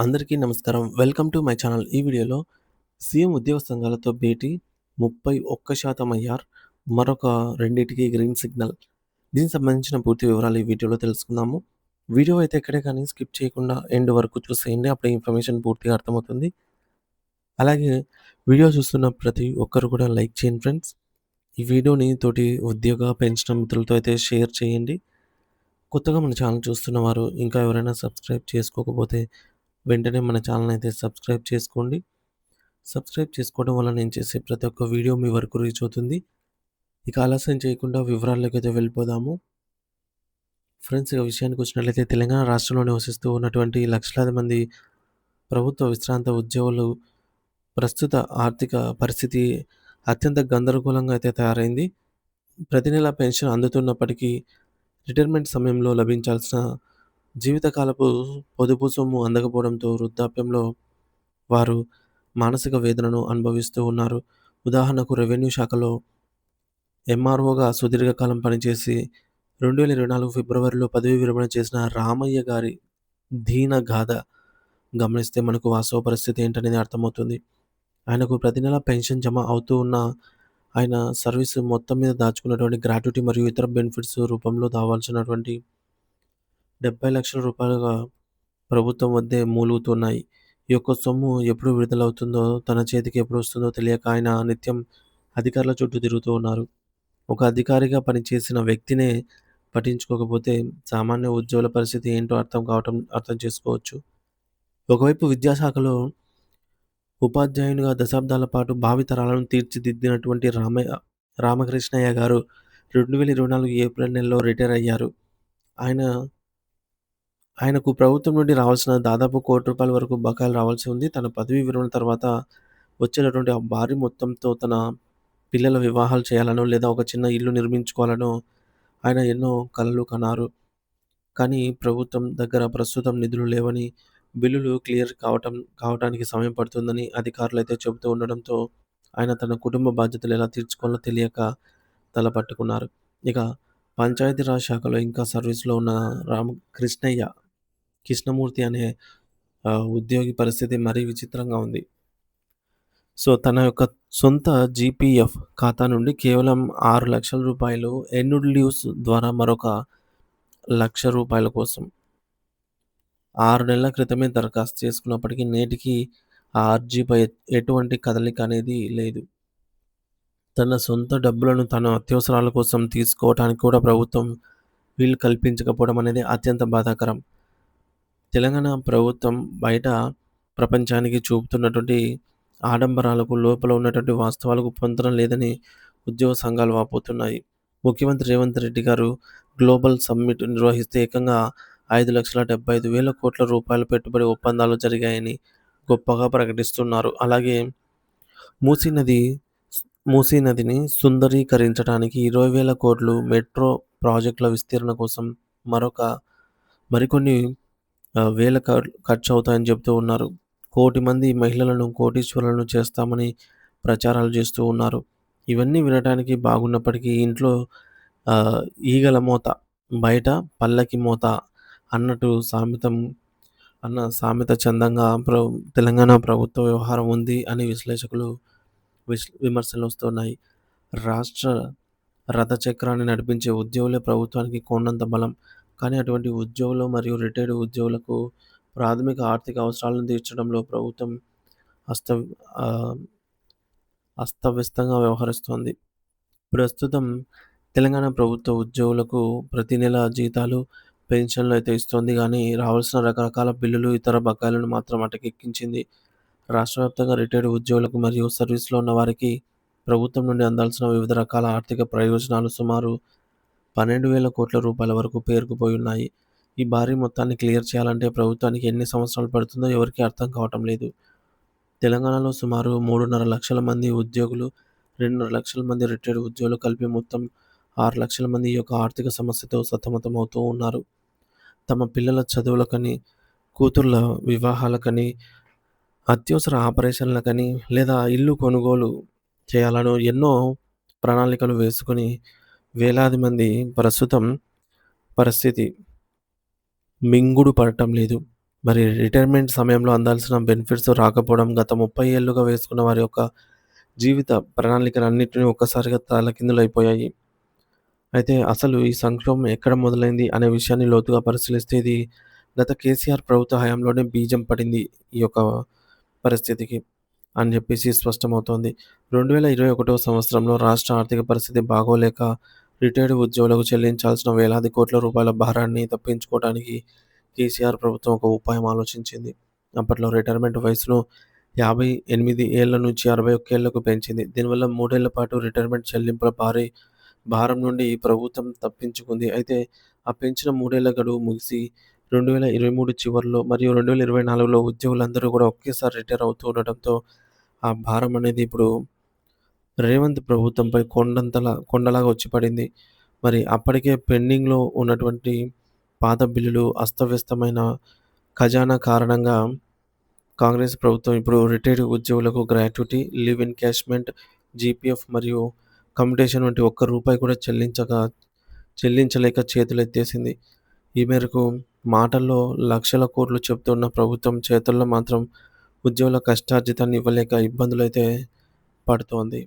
అందరికీ నమస్కారం. Welcome to my channel. ఈ వీడియోలో సీఎం ఉద్యోగ సంఘాలతో భేటీ 31% అయ్యార్. మరొక రెండిటికి గ్రీన్ సిగ్నల్. దీనికి సంబంధించిన పూర్తి వివరాలు ఈ వీడియోలో తెలుసుకుందాము. వీడియో అయితే ఎక్కడే కానీ స్కిప్ చేయకుండా ఎండ్ వరకు చూసేయండి. అప్పుడే ఇన్ఫర్మేషన్ పూర్తిగా అర్థమవుతుంది. అలాగే వీడియో చూస్తున్న ప్రతి ఒక్కరు కూడా లైక్ చేయండి ఫ్రెండ్స్. ఈ వీడియోని తోటి ఉద్యోగ, పెన్షన్ మిత్రులతో అయితే షేర్ చేయండి. కొత్తగా మన ఛానల్ చూస్తున్న వారు ఇంకా ఎవరైనా సబ్స్క్రైబ్ చేసుకోకపోతే వెంటనే మన ఛానల్ అయితే సబ్స్క్రైబ్ చేసుకోండి. సబ్స్క్రైబ్ చేసుకోవడం వల్ల నేను చేసే ప్రతి ఒక్క వీడియో మీ వరకు రీచ్ అవుతుంది. ఇక ఆలస్యం చేయకుండా వివరాల్లోకైతే వెళ్ళిపోదాము. ఫ్రెండ్స్, ఇక విషయానికి వచ్చినట్లయితే తెలంగాణ రాష్ట్రంలో నివసిస్తూ ఉన్నటువంటి లక్షలాది మంది ప్రభుత్వ విశ్రాంత ఉద్యోగులు ప్రస్తుత ఆర్థిక పరిస్థితి అత్యంత గందరగోళంగా అయితే తయారైంది. ప్రతి నెల పెన్షన్ అందుతున్నప్పటికీ రిటైర్మెంట్ సమయంలో లభించాల్సిన జీవితకాలపు పొదుపు సొమ్ము అందకపోవడంతో వృద్ధాప్యంలో వారు మానసిక వేదనను అనుభవిస్తూ ఉన్నారు. ఉదాహరణకు రెవెన్యూ శాఖలో ఎంఆర్ఓగా సుదీర్ఘకాలం పనిచేసి 2024 ఫిబ్రవరిలో పదవీ విరమణ చేసిన రామయ్య గారి దీనగాథ గమనిస్తే మనకు వాస్తవ పరిస్థితి ఏంటనేది అర్థమవుతుంది. ఆయనకు ప్రతి నెల పెన్షన్ జమ అవుతూ ఉన్న ఆయన సర్వీస్ మొత్తం మీద దాచుకున్నటువంటి గ్రాట్యుటీ మరియు ఇతర బెనిఫిట్స్ రూపంలో దావాల్సినటువంటి 70,00,000 రూపాయలుగా ప్రభుత్వం వద్దే మూలుగుతున్నాయి. ఈ యొక్క సొమ్ము ఎప్పుడు విడుదలవుతుందో, తన చేతికి ఎప్పుడు వస్తుందో తెలియక ఆయన నిత్యం అధికారుల చుట్టూ తిరుగుతూ ఉన్నారు. ఒక అధికారిగా పనిచేసిన వ్యక్తినే పట్టించుకోకపోతే సామాన్య ఉద్యోగుల పరిస్థితి ఏంటో అర్థం చేసుకోవచ్చు. ఒకవైపు విద్యాశాఖలో ఉపాధ్యాయునిగా దశాబ్దాల పాటు భావితరాలను తీర్చిదిద్దినటువంటి రామకృష్ణయ్య గారు 2024 ఏప్రిల్ నెలలో రిటైర్ అయ్యారు. ఆయన ఆయనకు ప్రభుత్వం నుండి రావాల్సిన దాదాపు ₹1,00,00,000 వరకు బకాయిలు రావాల్సి ఉంది. తన పదవీ విరమణ తర్వాత వచ్చేటటువంటి ఆ భారీ మొత్తంతో తన పిల్లల వివాహాలు చేయాలనో, లేదా ఒక చిన్న ఇల్లు నిర్మించుకోవాలనో ఆయన ఎన్నో కలలు కన్నారు. కానీ ప్రభుత్వం దగ్గర ప్రస్తుతం నిధులు లేవని, బిల్లులు క్లియర్ కావటానికి సమయం పడుతుందని అధికారులైతే చెబుతూ ఉండడంతో ఆయన తన కుటుంబ బాధ్యతలు ఎలా తీర్చుకోవాలో తెలియక తలపట్టుకున్నారు. ఇక పంచాయతీరాజ్ శాఖలో ఇంకా సర్వీస్‌లో ఉన్న కృష్ణమూర్తి అనే ఉద్యోగి పరిస్థితి మరీ విచిత్రంగా ఉంది. సో, తన యొక్క సొంత జీపీఎఫ్ ఖాతా నుండి కేవలం ₹6,00,000 ఎన్నుడ్ లీవ్స్ ద్వారా మరొక ₹1,00,000 కోసం 6 నెలల క్రితమే దరఖాస్తు చేసుకున్నప్పటికీ నేటికి ఆ అర్జీపై ఎటువంటి కదలిక అనేది లేదు. తన సొంత డబ్బులను తన అత్యవసరాల కోసం తీసుకోవటానికి కూడా ప్రభుత్వం వీలు కల్పించకపోవడం అనేది అత్యంత బాధాకరం. తెలంగాణ ప్రభుత్వం బయట ప్రపంచానికి చూపుతున్నటువంటి ఆడంబరాలకు లోపల ఉన్నటువంటి వాస్తవాలకు పొంతన లేదని ఉద్యోగ సంఘాలు వాపోతున్నాయి. ముఖ్యమంత్రి రేవంత్ రెడ్డి గారు గ్లోబల్ సమ్మిట్ నిర్వహిస్తే ఏకంగా ₹5,75,000 కోట్ల పెట్టుబడి ఒప్పందాలు జరిగాయని గొప్పగా ప్రకటిస్తున్నారు. అలాగే మూసీ నది మూసీ నదిని సుందరీకరించడానికి 20,000 కోట్లు, మెట్రో ప్రాజెక్టుల విస్తరణ కోసం మరికొన్ని వేల ఖర్చవుతాయని చెప్తూ ఉన్నారు. 1,00,00,000 మంది మహిళలను కోటీశ్వరులను చేస్తామని ప్రచారాలు చేస్తూ ఉన్నారు. ఇవన్నీ వినటానికి బాగున్నప్పటికీ ఇంట్లో ఆహ్, ఈగల మోత, బయట పల్లకి మోత అన్నట్టు సామెత చందంగా తెలంగాణ ప్రభుత్వ వ్యవహారం ఉంది అని విశ్లేషకులు విమర్శలు వస్తున్నాయి. రాష్ట్ర రథచక్రాన్ని నడిపించే ఉద్యోగులే ప్రభుత్వానికి కొండంత బలం. కానీ అటువంటి ఉద్యోగులు మరియు రిటైర్డ్ ఉద్యోగులకు ప్రాథమిక ఆర్థిక అవసరాలను తీర్చడంలో ప్రభుత్వం అస్త ఆహ్, అస్తవ్యస్తంగా వ్యవహరిస్తోంది. ప్రస్తుతం తెలంగాణ ప్రభుత్వ ఉద్యోగులకు ప్రతి నెల జీతాలు, పెన్షన్లు అయితే ఇస్తోంది గానీ, రావాల్సిన రకరకాల బిల్లులు, ఇతర బకాయిలను మాత్రం అటకెక్కించింది. రాష్ట్ర వ్యాప్తంగా రిటైర్డ్ ఉద్యోగులకు మరియు సర్వీస్‌లో ఉన్న వారికి ప్రభుత్వం నుండి అందాల్సిన వివిధ రకాల ఆర్థిక ప్రయోజనాలు సుమారు ₹12,000 కోట్ల వరకు పేరుకుపోయున్నాయి. ఈ భారీ మొత్తాన్ని క్లియర్ చేయాలంటే ప్రభుత్వానికి ఎన్ని సంవత్సరాలు పడుతుందో ఎవరికీ అర్థం కావటం లేదు. తెలంగాణలో సుమారు 3.5 లక్షల మంది ఉద్యోగులు, 2.5 లక్షల మంది రిటైర్డ్ ఉద్యోగులు కలిపి మొత్తం 6 లక్షల మంది ఈ యొక్క ఆర్థిక సమస్యతో సతమతమవుతూ ఉన్నారు. తమ పిల్లల చదువులకని, కూతుర్ల వివాహాలకని, అత్యవసర ఆపరేషన్లకని, లేదా ఇల్లు కొనుగోలు చేయాలనో ఎన్నో ప్రణాళికలు వేసుకొని వేలాది మంది ప్రస్తుతం పరిస్థితి మింగుడు పడటం లేదు. మరి రిటైర్మెంట్ సమయంలో అందాల్సిన బెనిఫిట్స్ రాకపోవడం, గత 30 ఏళ్లుగా వేసుకున్న వారి యొక్క జీవిత ప్రణాళికలన్నిటిని ఒక్కసారిగా తలకిందులైపోయాయి. అయితే అసలు ఈ సంక్షోభం ఎక్కడ మొదలైంది అనే విషయాన్ని లోతుగా పరిశీలిస్తే ఇది గత కేసీఆర్ ప్రభుత్వ హయాంలోనే బీజం పడింది ఈ యొక్క పరిస్థితికి అని చెప్పేసి స్పష్టమవుతోంది. 2021 సంవత్సరంలో రాష్ట్ర ఆర్థిక పరిస్థితి బాగోలేక రిటైర్డ్ ఉద్యోగులకు చెల్లించాల్సిన వేలాది కోట్ల రూపాయల భారాన్ని తప్పించుకోవడానికి కేసీఆర్ ప్రభుత్వం ఒక ఉపాయం ఆలోచించింది. అప్పట్లో రిటైర్మెంట్ వయసును 58 ఏళ్ల నుంచి 61 ఏళ్లకు పెంచింది. దీనివల్ల 3 ఏళ్ల పాటు రిటైర్మెంట్ చెల్లింపుల భారం నుండి ఈ ప్రభుత్వం తప్పించుకుంది. అయితే ఆ పెంచిన 3 ఏళ్ల గడువు ముగిసి 2023 చివర్లో మరియు 2024లో ఉద్యోగులందరూ కూడా ఒకేసారి రిటైర్ అవుతూ ఉండడంతో ఆ భారం అనేది ఇప్పుడు రేవంత్ ప్రభుత్వంపై కొండలాగా వచ్చి పడింది. మరి అప్పటికే పెండింగ్‌లో ఉన్నటువంటి పాత బిల్లులు, అస్తవ్యస్తమైన ఖజానా కారణంగా కాంగ్రెస్ ప్రభుత్వం ఇప్పుడు రిటైర్డ్ ఉద్యోగులకు గ్రాట్యుటీ, లీవ్ ఎన్‌క్యాష్‌మెంట్, జీపీఎఫ్ మరియు కమ్యుటేషన్ వంటి ఒక్క రూపాయి కూడా చెల్లించలేక చేతులెత్తేసింది. ఈ మేరకు మాటల్లో లక్షల కోట్లు చెప్తున్న ప్రభుత్వం చేతల్లో మాత్రం ఉద్యోగుల కష్టార్జితాన్ని ఇవ్వలేక ఇబ్బందులైతే పడుతోంది.